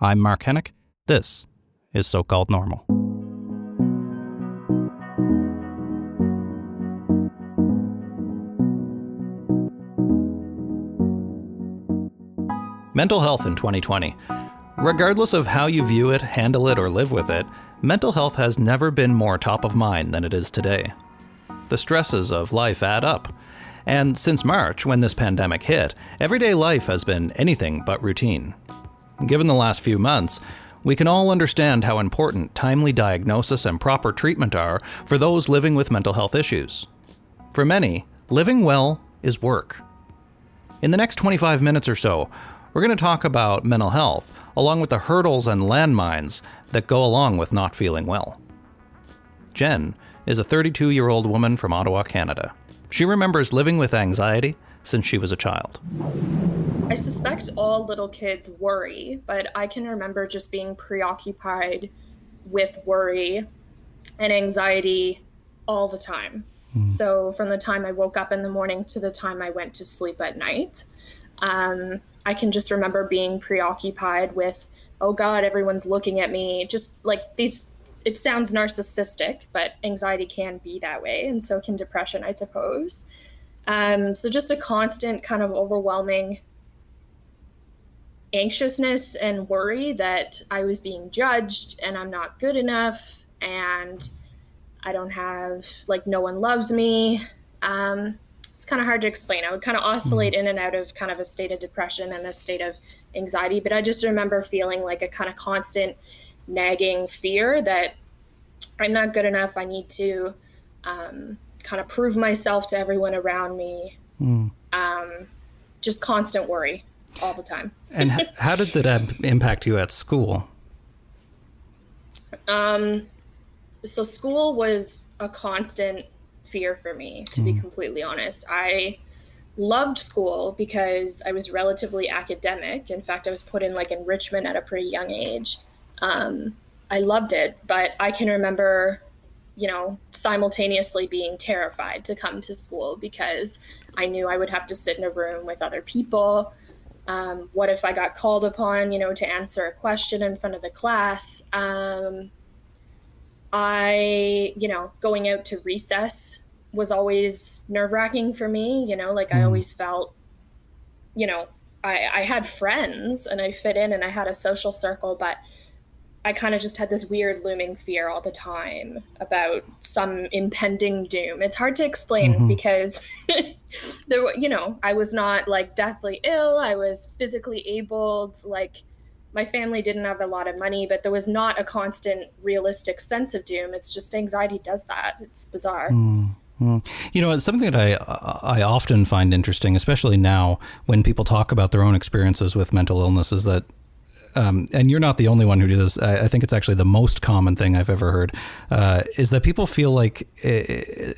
I'm Mark Hennick. This is So-Called Normal. Mental health in 2020. Regardless of how you view it, handle it, or live with it, mental health has never been more top of mind than it is today. The stresses of life add up. And since March, when this pandemic hit, everyday life has been anything but routine. Given the last few months, we can all understand how important timely diagnosis and proper treatment are for those living with mental health issues. For many, living well is work. In the next 25 minutes or so, we're going to talk about mental health, along with the hurdles and landmines that go along with not feeling well. Jenn is a 32-year-old woman from Ottawa, Canada. She remembers living with anxiety since she was a child. I suspect all little kids worry, but I can remember just being preoccupied with worry and anxiety all the time. So from the time I woke up in the morning to the time I went to sleep at night, I can just remember being preoccupied with, oh God, everyone's looking at me. Just like these, it sounds narcissistic, but anxiety can be that way. And so can depression, I suppose. So just a constant kind of overwhelming anxiousness and worry that I was being judged and I'm not good enough and I don't have, like, no one loves me. It's kind of hard to explain. I would kind of oscillate in and out of kind of a state of depression and a state of anxiety. But I just remember feeling like a kind of constant nagging fear that I'm not good enough. I need to kind of prove myself to everyone around me. Just constant worry all the time. And how did that impact you at school? So school was a constant fear for me, to be completely honest. I loved school because I was relatively academic. In fact, I was put in like enrichment at a pretty young age. I loved it, but I can remember, simultaneously being terrified to come to school because I knew I would have to sit in a room with other people. What if I got called upon, to answer a question in front of the class? Going out to recess was always nerve-wracking for me, I always felt, I had friends and I fit in and I had a social circle, but I kind of just had this weird looming fear all the time about some impending doom. It's hard to explain because I was not like deathly ill. I was physically abled. Like, my family didn't have a lot of money, but there was not a constant realistic sense of doom. It's just anxiety does that. It's bizarre. It's something that I often find interesting, especially now when people talk about their own experiences with mental illness, is that and you're not the only one who does this. I think it's actually the most common thing I've ever heard, is that people feel like,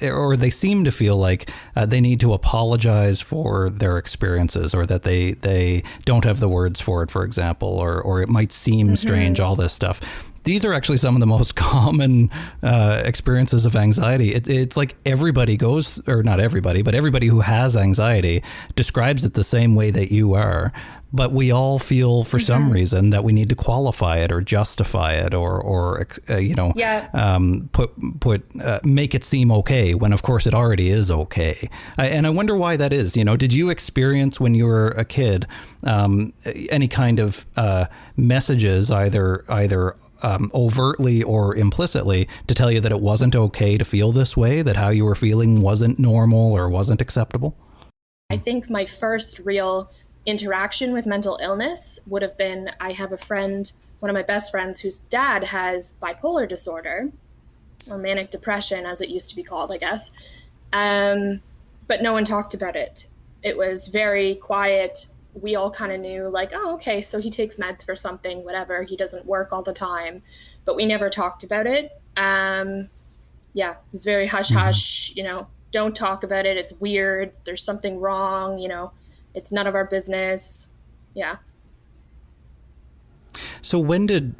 or they seem to feel like they need to apologize for their experiences, or that they don't have the words for it, for example, or it might seem strange, all this stuff. These are actually some of the most common experiences of anxiety. It's like everybody goes, or not everybody, but everybody who has anxiety describes it the same way that you are. But we all feel for some reason that we need to qualify it or justify it or make it seem okay when, of course, it already is okay. And I wonder why that is. Did you experience when you were a kid any kind of messages, either overtly or implicitly, to tell you that it wasn't okay to feel this way, that how you were feeling wasn't normal or wasn't acceptable? I think my first real interaction with mental illness would have been, I have a friend, one of my best friends, whose dad has bipolar disorder, or manic depression, as it used to be called, I guess. But no one talked about it. It was very quiet. We all kind of knew, like, oh, okay, so he takes meds for something, whatever. He doesn't work all the time. But we never talked about it. It was very hush-hush, don't talk about it. It's weird. There's something wrong, it's none of our business. Yeah. So when did,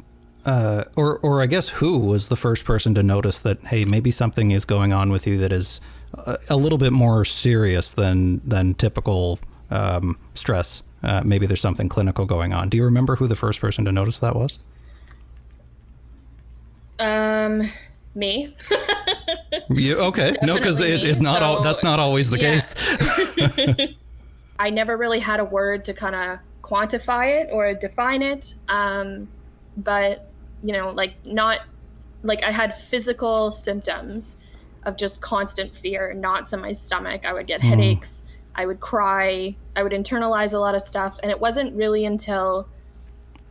or I guess who was the first person to notice that, hey, maybe something is going on with you that is a little bit more serious than typical stress maybe there's something clinical going on. Do you remember who the first person to notice that was? Me. Okay. No, because it's not all, that's not always the case. I never really had a word to kind of quantify it or define it. But, not like I had physical symptoms of just constant fear, knots in my stomach. I would get headaches. I would cry. I would internalize a lot of stuff. And it wasn't really until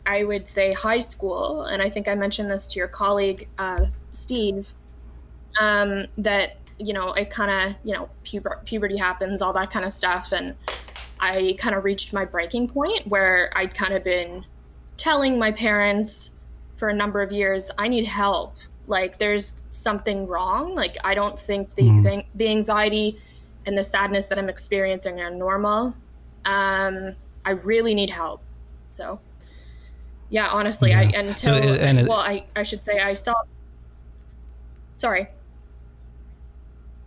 I would say high school, and I think I mentioned this to your colleague, Steve, that, it kind of, puberty happens, all that kind of stuff. And I kind of reached my breaking point where I'd kind of been telling my parents for a number of years, I need help. Like, there's something wrong. Like, I don't think the anxiety and the sadness that I'm experiencing are normal. I really need help. So, yeah, honestly, yeah. I should say I saw. Sorry.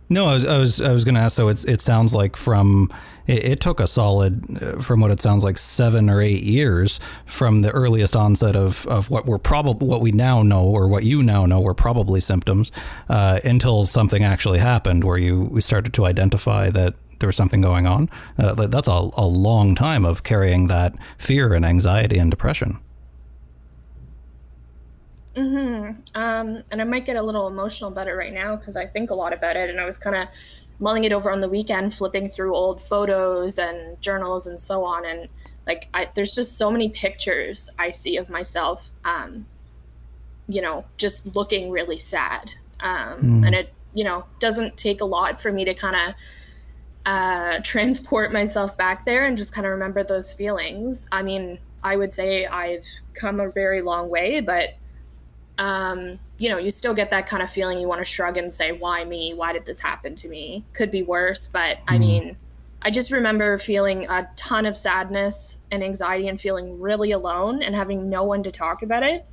No, I was going to ask. So it sounds like it took a solid, from what it sounds like, 7 or 8 years from the earliest onset of what we now know, or what you now know were probably symptoms, until something actually happened where we started to identify that there was something going on. That's a long time of carrying that fear and anxiety and depression. And I might get a little emotional about it right now because I think a lot about it, and I was kind of mulling it over on the weekend, flipping through old photos and journals and so on, and there's just so many pictures I see of myself, just looking really sad, and it doesn't take a lot for me to kind of transport myself back there and just kind of remember those feelings. I mean, I would say I've come a very long way, but you still get that kind of feeling. You want to shrug and say, why me? Why did this happen to me? Could be worse. But I mean, I just remember feeling a ton of sadness and anxiety and feeling really alone and having no one to talk about it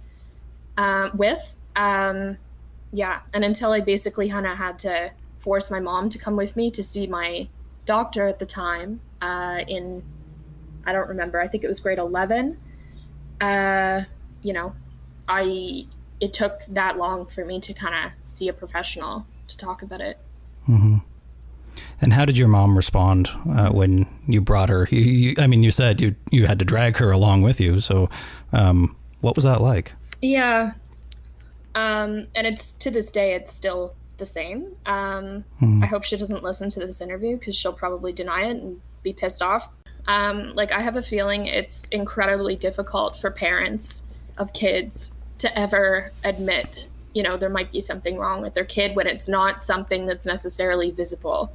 with. And until I basically kind of had to force my mom to come with me to see my doctor at the time I don't remember, I think it was grade 11. It took that long for me to kind of see a professional to talk about it. Mm-hmm. And how did your mom respond when you brought her? You said you had to drag her along with you. So what was that like? Yeah. And it's, to this day, it's still the same. I hope she doesn't listen to this interview because she'll probably deny it and be pissed off. I have a feeling it's incredibly difficult for parents of kids to ever admit, there might be something wrong with their kid when it's not something that's necessarily visible,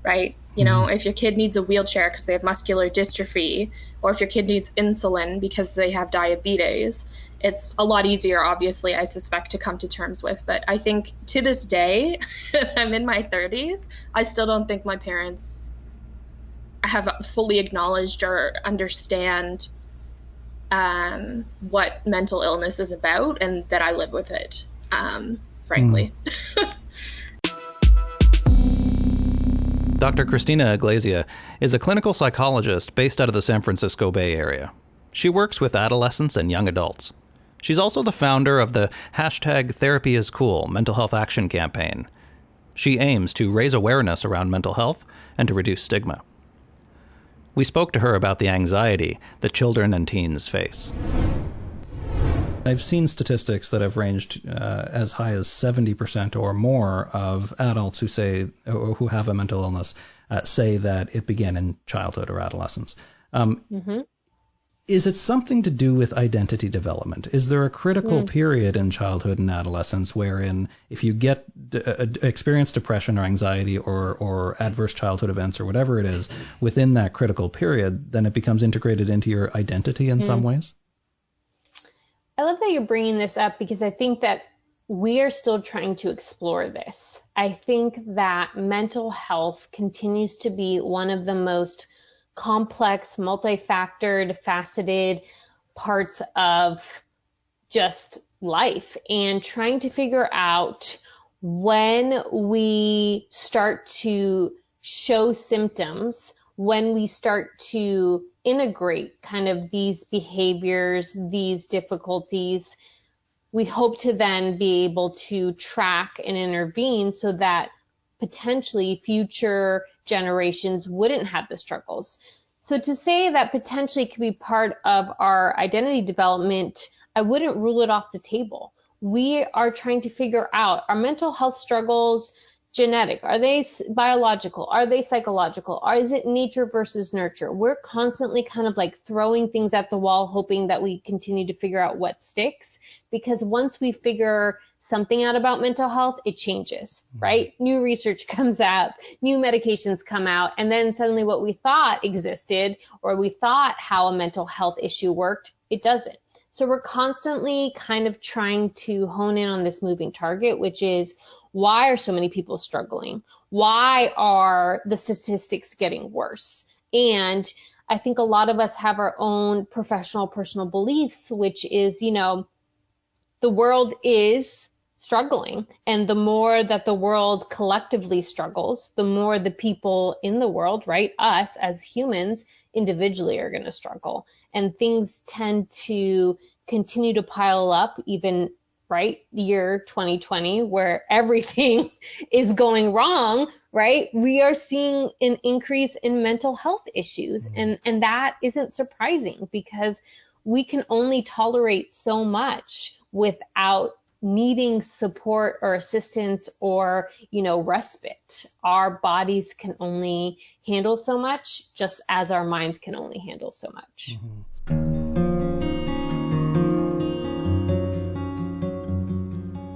right? If your kid needs a wheelchair because they have muscular dystrophy, or if your kid needs insulin because they have diabetes, it's a lot easier, obviously, I suspect, to come to terms with. But I think to this day, I'm in my 30s, I still don't think my parents have fully acknowledged or understand what mental illness is about, and that I live with it, frankly. Dr. Christina Iglesia is a clinical psychologist based out of the San Francisco Bay Area. She works with adolescents and young adults. She's also the founder of the #TherapyIsCool mental health action campaign. She aims to raise awareness around mental health and to reduce stigma. We spoke to her about the anxiety that children and teens face. I've seen statistics that have ranged as high as 70% or more of adults who have a mental illness say that it began in childhood or adolescence. Is it something to do with identity development? Is there a critical period in childhood and adolescence wherein if you experience depression or anxiety or adverse childhood events or whatever it is within that critical period, then it becomes integrated into your identity in some ways? I love that you're bringing this up because I think that we are still trying to explore this. I think that mental health continues to be one of the most complex, multi-factored, faceted parts of just life, and trying to figure out when we start to show symptoms, when we start to integrate kind of these behaviors, these difficulties, we hope to then be able to track and intervene so that potentially future generations wouldn't have the struggles. So to say that potentially it could be part of our identity development, I wouldn't rule it off the table. We are trying to figure out, are mental health struggles genetic? Are they biological? Are they psychological? Or is it nature versus nurture? We're constantly kind of like throwing things at the wall, hoping that we continue to figure out what sticks. Because once we figure something out about mental health, it changes, right? New research comes out, new medications come out, and then suddenly what we thought existed or we thought how a mental health issue worked, it doesn't. So we're constantly kind of trying to hone in on this moving target, which is, why are so many people struggling? Why are the statistics getting worse? And I think a lot of us have our own professional, personal beliefs, which is, the world is struggling. And the more that the world collectively struggles, the more the people in the world, right, us as humans individually are going to struggle. And things tend to continue to pile up, even right, year 2020, where everything is going wrong, right? We are seeing an increase in mental health issues. And that isn't surprising because we can only tolerate so much without needing support or assistance or, respite. Our bodies can only handle so much, just as our minds can only handle so much.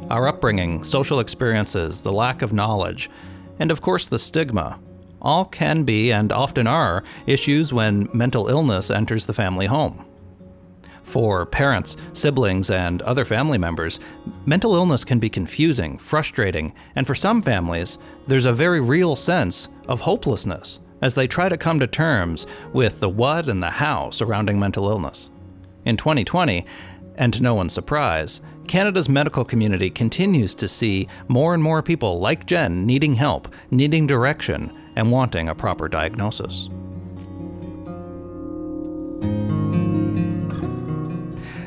Our upbringing, social experiences, the lack of knowledge, and of course the stigma, all can be and often are issues when mental illness enters the family home. For parents, siblings, and other family members, mental illness can be confusing, frustrating, and for some families, there's a very real sense of hopelessness as they try to come to terms with the what and the how surrounding mental illness. In 2020, and to no one's surprise, Canada's medical community continues to see more and more people like Jenn needing help, needing direction, and wanting a proper diagnosis.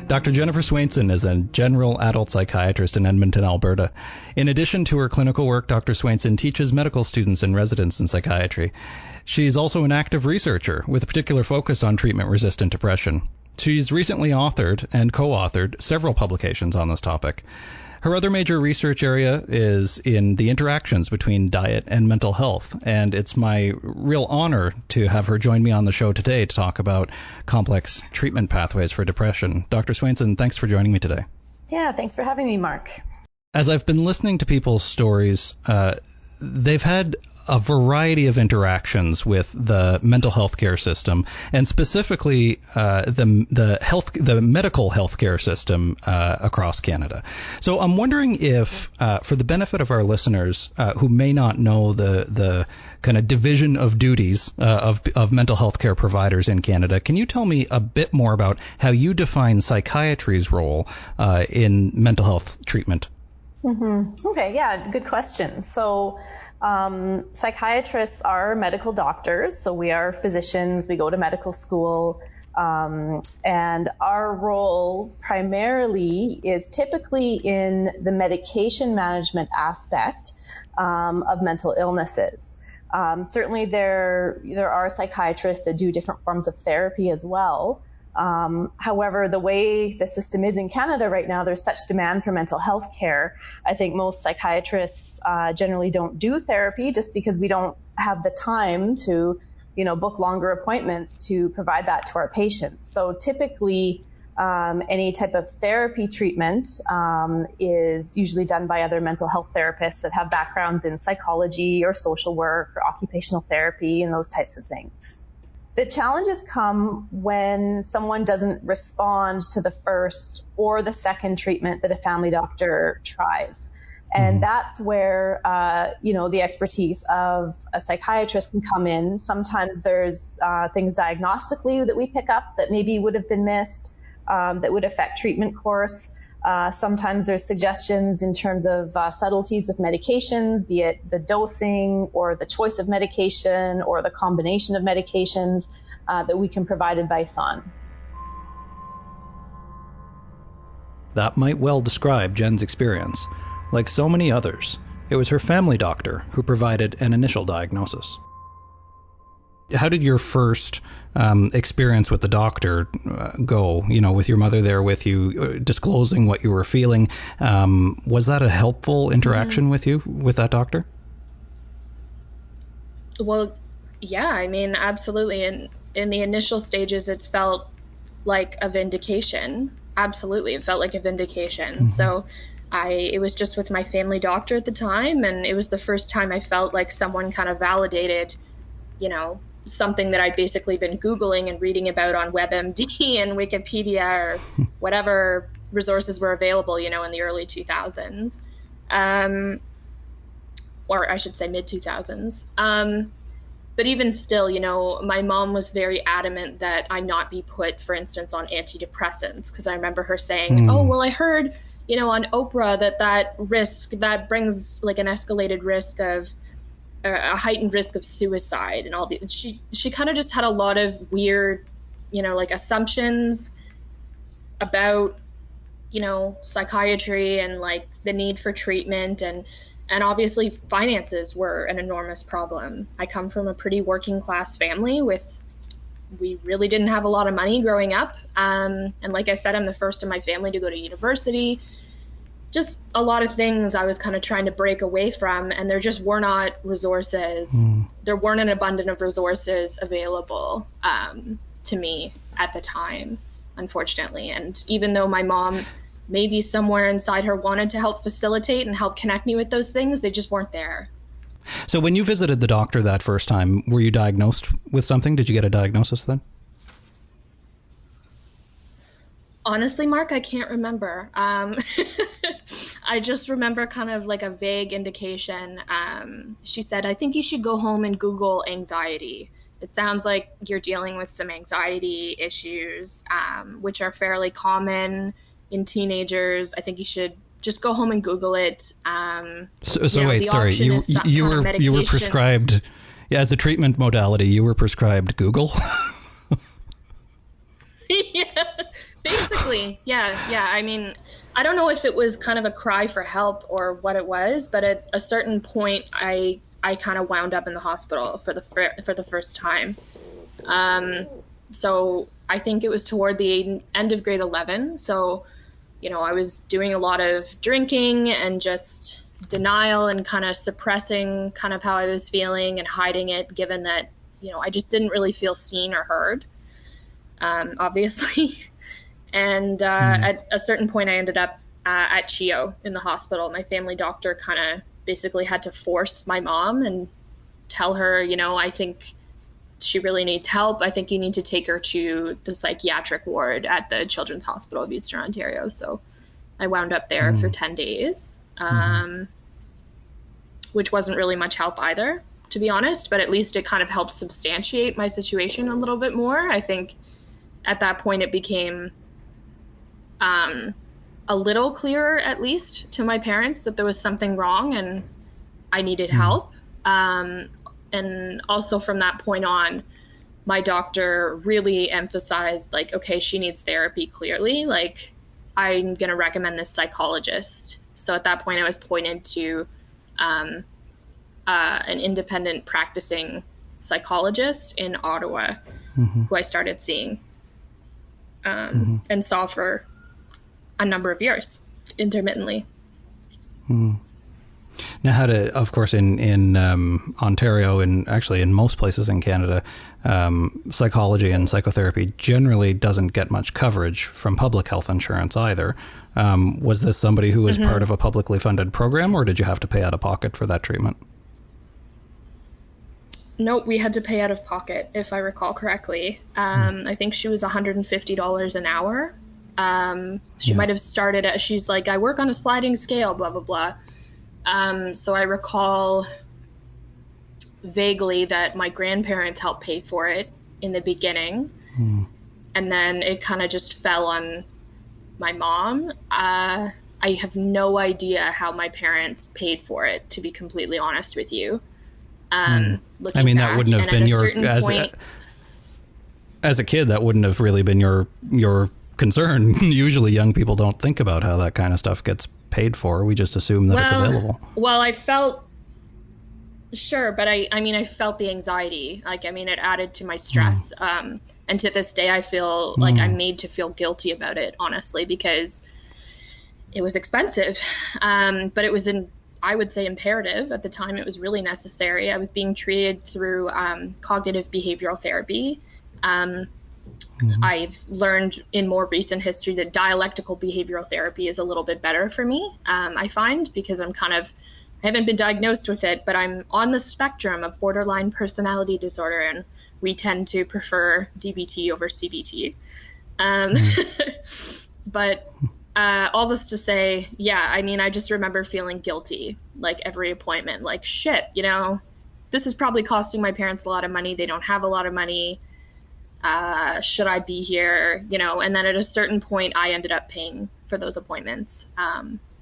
Dr. Jennifer Swainson is a general adult psychiatrist in Edmonton, Alberta. In addition to her clinical work, Dr. Swainson teaches medical students and residents in psychiatry. She's also an active researcher with a particular focus on treatment-resistant depression. She's recently authored and co-authored several publications on this topic. Her other major research area is in the interactions between diet and mental health, and it's my real honor to have her join me on the show today to talk about complex treatment pathways for depression. Dr. Swainson, thanks for joining me today. Yeah, thanks for having me, Mark. As I've been listening to people's stories, they've had a variety of interactions with the mental health care system, and specifically the medical health care system across Canada. So I'm wondering if, for the benefit of our listeners who may not know the kind of division of duties of mental health care providers in Canada, can you tell me a bit more about how you define psychiatry's role in mental health treatment? Okay, yeah, good question. So psychiatrists are medical doctors, so we are physicians, we go to medical school, and our role primarily is typically in the medication management aspect of mental illnesses. Certainly there are psychiatrists that do different forms of therapy as well. However, the way the system is in Canada right now, there's such demand for mental health care. I think most psychiatrists generally don't do therapy just because we don't have the time to, book longer appointments to provide that to our patients. So typically, any type of therapy treatment is usually done by other mental health therapists that have backgrounds in psychology or social work or occupational therapy and those types of things. The challenges come when someone doesn't respond to the first or the second treatment that a family doctor tries. And that's where, the expertise of a psychiatrist can come in. Sometimes there's things diagnostically that we pick up that maybe would have been missed, that would affect treatment course. Sometimes there's suggestions in terms of subtleties with medications, be it the dosing or the choice of medication or the combination of medications. that we can provide advice on. That might well describe Jenn's experience. Like so many others, it was her family doctor who provided an initial diagnosis. How did your first experience with the doctor go? With your mother there with you, disclosing what you were feeling. Was that a helpful interaction with you, with that doctor? Well, yeah, I mean, absolutely. And in the initial stages, it felt like a vindication. Absolutely. It felt like a vindication. Mm-hmm. So it was just with my family doctor at the time. And it was the first time I felt like someone kind of validated, something that I'd basically been Googling and reading about on WebMD and Wikipedia or whatever resources were available, in the early 2000s. Or I should say mid 2000s. But even still, my mom was very adamant that I not be put, for instance, on antidepressants. Because I remember her saying, oh, well, I heard, on Oprah that brings like an escalated risk of a heightened risk of suicide and all the, she kind of just had a lot of weird, like assumptions about, psychiatry and like the need for treatment and obviously finances were an enormous problem. I come from a pretty working class family we really didn't have a lot of money growing up. And like I said, I'm the first in my family to go to university. Just a lot of things I was kind of trying to break away from, and there just were not resources. There weren't an abundance of resources available to me at the time, unfortunately. And even though my mom maybe somewhere inside her wanted to help facilitate and help connect me with those things, they just weren't there. So when you visited the doctor that first time, were you diagnosed with something? Did you get a diagnosis then? Honestly, Mark, I can't remember. I just remember kind of like a vague indication. She said, I think you should go home and Google anxiety. It sounds like you're dealing with some anxiety issues, which are fairly common in teenagers. I think you should just go home and Google it. Wait, sorry, you were prescribed, as a treatment modality, you were prescribed Google? Yeah, basically. Yeah. I mean, I don't know if it was kind of a cry for help or what it was, but at a certain point, I kind of wound up in the hospital for the first time. So I think it was toward the end of grade 11. So, I was doing a lot of drinking and just denial and kind of suppressing kind of how I was feeling and hiding it, given that, I just didn't really feel seen or heard, obviously. And at a certain point, I ended up at CHIO in the hospital. My family doctor kind of basically had to force my mom and tell her, I think she really needs help. I think you need to take her to the psychiatric ward at the Children's Hospital of Eastern Ontario. So I wound up there for 10 days, which wasn't really much help either, to be honest, but at least it kind of helped substantiate my situation a little bit more. I think at that point it became a little clearer, at least to my parents, that there was something wrong and I needed help. And also from that point on, my doctor really emphasized, like, okay, she needs therapy, clearly. Like, I'm going to recommend this psychologist. So at that point, I was pointed to an independent practicing psychologist in Ottawa, who I started seeing and saw for a number of years, intermittently. Now, of course, in Ontario and actually in most places in Canada, psychology and psychotherapy generally doesn't get much coverage from public health insurance either. Was this somebody who was part of a publicly funded program, or did you have to pay out of pocket for that treatment? Nope, we had to pay out of pocket, if I recall correctly. I think she was $150 an hour. She might have started she's like, I work on a sliding scale, blah, blah, blah. So I recall vaguely that my grandparents helped pay for it in the beginning. And then it kind of just fell on my mom. I have no idea how my parents paid for it, to be completely honest with you. I mean, that wouldn't have been your... as a kid, that wouldn't have really been your concern. Usually young people don't think about how that kind of stuff gets paid for. We just assume that it's available. Well, I felt sure, but I felt the anxiety. It added to my stress. And to this day, I feel like I'm made to feel guilty about it, honestly, because it was expensive. But it was I would say imperative. At the time, it was really necessary. I was being treated through cognitive behavioral therapy. I've learned in more recent history that dialectical behavioral therapy is a little bit better for me, I find, because I haven't been diagnosed with it, but I'm on the spectrum of borderline personality disorder, and we tend to prefer DBT over CBT. But all this to say, I just remember feeling guilty, like every appointment, like shit, this is probably costing my parents a lot of money. They don't have a lot of money. Should I be here? And then at a certain point, I ended up paying for those appointments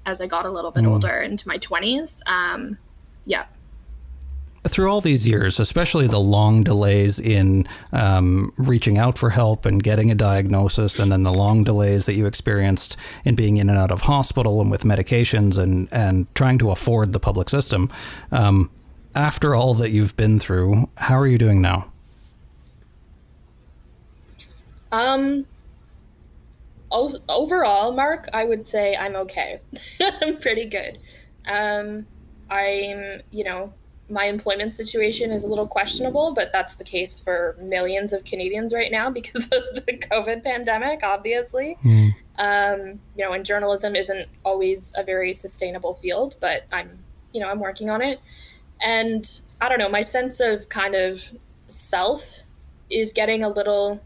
as I got a little bit older, into my 20s. Through all these years, especially the long delays in reaching out for help and getting a diagnosis, and then the long delays that you experienced in being in and out of hospital and with medications and trying to afford the public system, after all that you've been through, how are you doing now? Overall, Mark, I would say I'm okay. I'm pretty good. My employment situation is a little questionable, but that's the case for millions of Canadians right now because of the COVID pandemic, obviously. And journalism isn't always a very sustainable field, but I'm working on it. And I don't know, my sense of kind of self is getting a little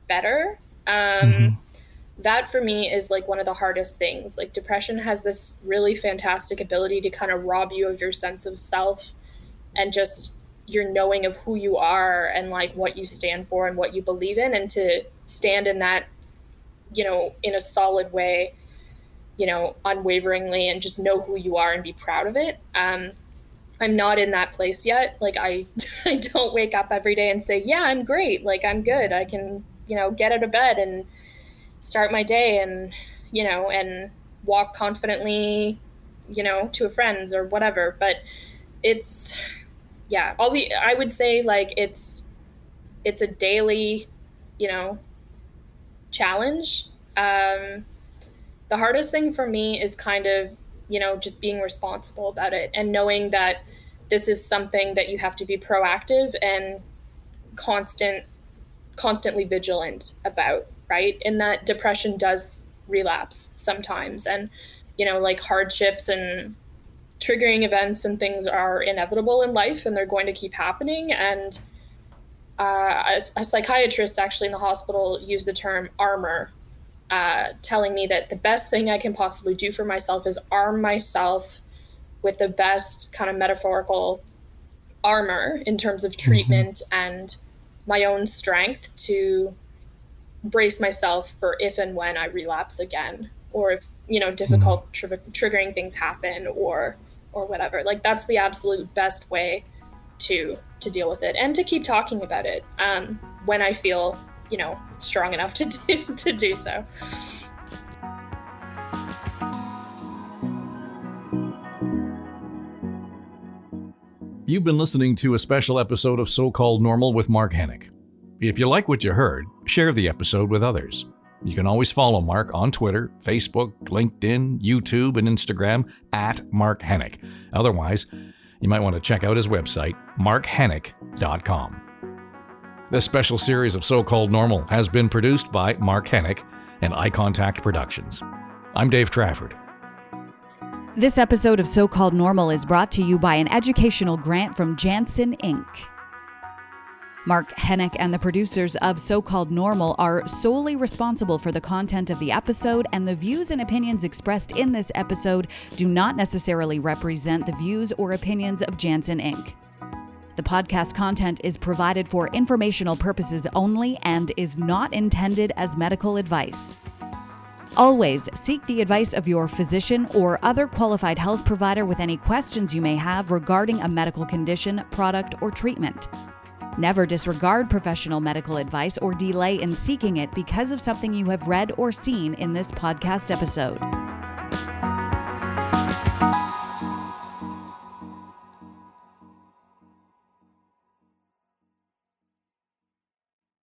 better. That for me is like one of the hardest things. Like depression has this really fantastic ability to kind of rob you of your sense of self and just your knowing of who you are and like what you stand for and what you believe in, and to stand in that, in a solid way, unwaveringly, and just know who you are and be proud of it. I'm not in that place yet. Like I don't wake up every day and say, yeah, I'm great. Like I'm good. I can, get out of bed and start my day and, and walk confidently, to a friend's or whatever. But it's, I would say like it's a daily, challenge. The hardest thing for me is kind of, just being responsible about it and knowing that this is something that you have to be proactive and constantly vigilant about, right? And that depression does relapse sometimes, and like hardships and triggering events and things are inevitable in life, and they're going to keep happening. And a psychiatrist actually in the hospital used the term armor, telling me that the best thing I can possibly do for myself is arm myself with the best kind of metaphorical armor in terms of treatment and my own strength to brace myself for if and when I relapse again, or if, difficult triggering things happen or whatever. Like that's the absolute best way to deal with it, and to keep talking about it when I feel, strong enough to do so. You've been listening to a special episode of So-Called Normal with Mark Hennick. If you like what you heard, share the episode with others. You can always follow Mark on Twitter, Facebook, LinkedIn, YouTube, and Instagram at Mark Hennick. Otherwise, you might want to check out his website, markhennick.com. This special series of So-Called Normal has been produced by Mark Hennick and Eye Contact Productions. I'm Dave Trafford. This episode of So-Called Normal is brought to you by an educational grant from Janssen, Inc. Mark Hennick and the producers of So-Called Normal are solely responsible for the content of the episode, and the views and opinions expressed in this episode do not necessarily represent the views or opinions of Janssen, Inc. The podcast content is provided for informational purposes only and is not intended as medical advice. Always seek the advice of your physician or other qualified health provider with any questions you may have regarding a medical condition, product, or treatment. Never disregard professional medical advice or delay in seeking it because of something you have read or seen in this podcast episode.